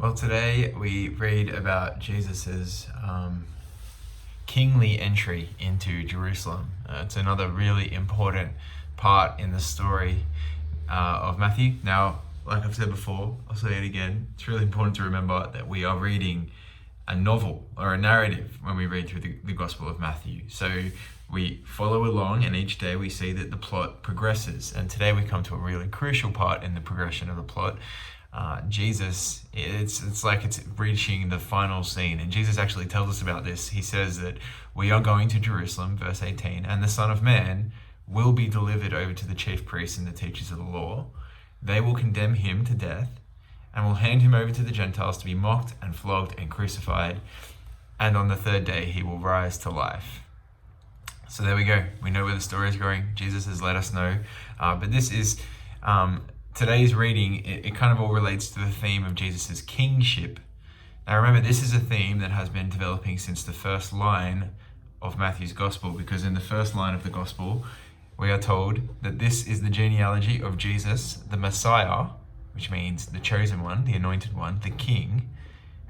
Well, today we read about Jesus's kingly entry into Jerusalem. It's another really important part in the story of Matthew. Now, like I've said before, I'll say it again, it's really important to remember that we are reading a novel or a narrative when we read through the Gospel of Matthew. So we follow along, and each day we see that the plot progresses. And today we come to a really crucial part in the progression of the plot. Jesus, it's like it's reaching the final scene, and Jesus actually tells us about this. He says that we are going to Jerusalem, verse 18, and the Son of Man will be delivered over to the chief priests and the teachers of the law. They will condemn him to death and will hand him over to the Gentiles to be mocked and flogged and crucified, and on the third day he will rise to life. So there we go. We know where the story is going. Jesus has let us know. But this is today's reading. It kind of all relates to the theme of Jesus's kingship. Now remember, this is a theme that has been developing since the first line of Matthew's gospel, because in the first line of the gospel, we are told that this is the genealogy of Jesus, the Messiah, which means the chosen one, the anointed one, the king,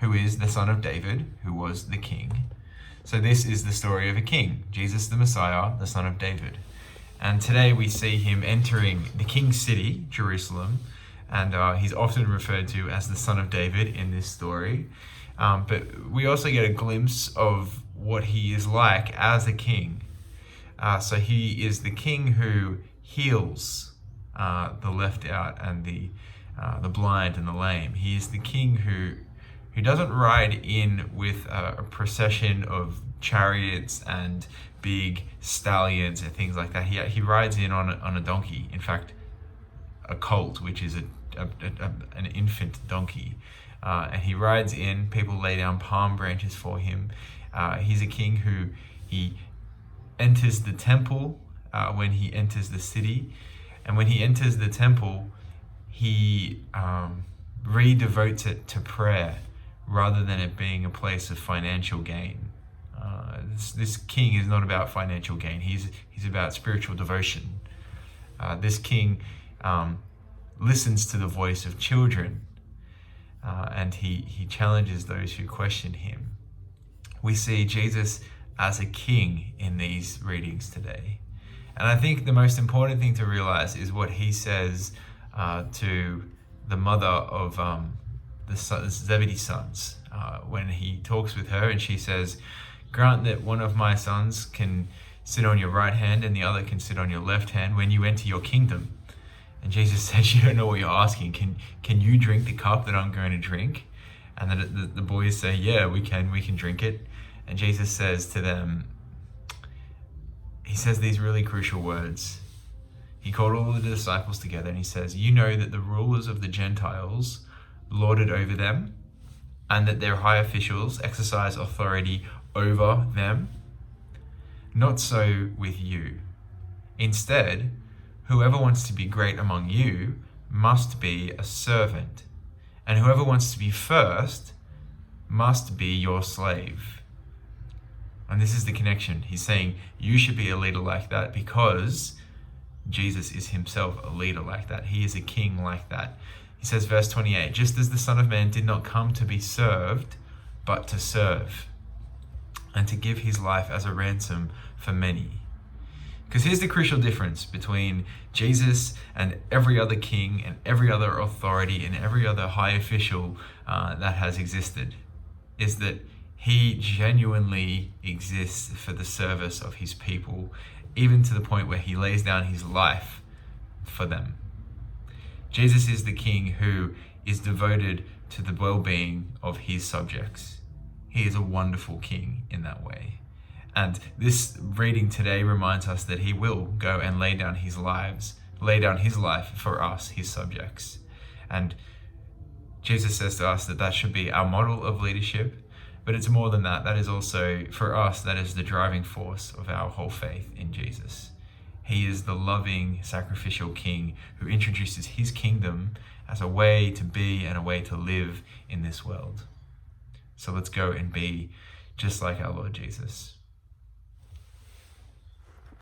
who is the son of David, who was the king. So this is the story of a king, Jesus the Messiah, the son of David. And today we see him entering the king's city, Jerusalem, and he's often referred to as the son of David in this story. But we also get a glimpse of what he is like as a king. So he is the king who heals the left out and the blind and the lame. He is the king who doesn't ride in with a procession of chariots and big stallions and things like that. He rides in on a donkey. In fact, a colt, which is an infant donkey. And he rides in. People lay down palm branches for him. He's a king who he enters the temple when he enters the city. And when he enters the temple, he redevotes it to prayer rather than it being a place of financial gain. This king is not about financial gain. He's about spiritual devotion. This king listens to the voice of children, and he challenges those who question him. We see Jesus as a king in these readings today. And I think the most important thing to realize is what he says to the mother of the Zebedee's sons when he talks with her, and she says, "Grant that one of my sons can sit on your right hand and the other can sit on your left hand when you enter your kingdom." And Jesus says, "You don't know what you're asking. Can you drink the cup that I'm going to drink?" And then the boys say, "Yeah, we can drink it." And Jesus says to them, he says these really crucial words. He called all the disciples together and he says, "You know that the rulers of the Gentiles lord it over them, and that their high officials exercise authority over them. Not so with you. Instead, whoever wants to be great among you must be a servant, and whoever wants to be first must be your slave." And this is the connection. He's saying you should be a leader like that because Jesus is himself a leader like that. He is a king like that. He says, verse 28, "Just as the Son of Man did not come to be served, but to serve, and to give his life as a ransom for many." Because here's the crucial difference between Jesus and every other king and every other authority and every other high official that has existed, is that he genuinely exists for the service of his people, even to the point where he lays down his life for them. Jesus is the king who is devoted to the well-being of his subjects. He is a wonderful king in that way. And this reading today reminds us that he will go and lay down his life for us, his subjects. And Jesus says to us that should be our model of leadership. But it's more than that. That is also, for us, that is the driving force of our whole faith in Jesus. He is the loving, sacrificial king who introduces his kingdom as a way to be and a way to live in this world. So let's go and be just like our Lord Jesus.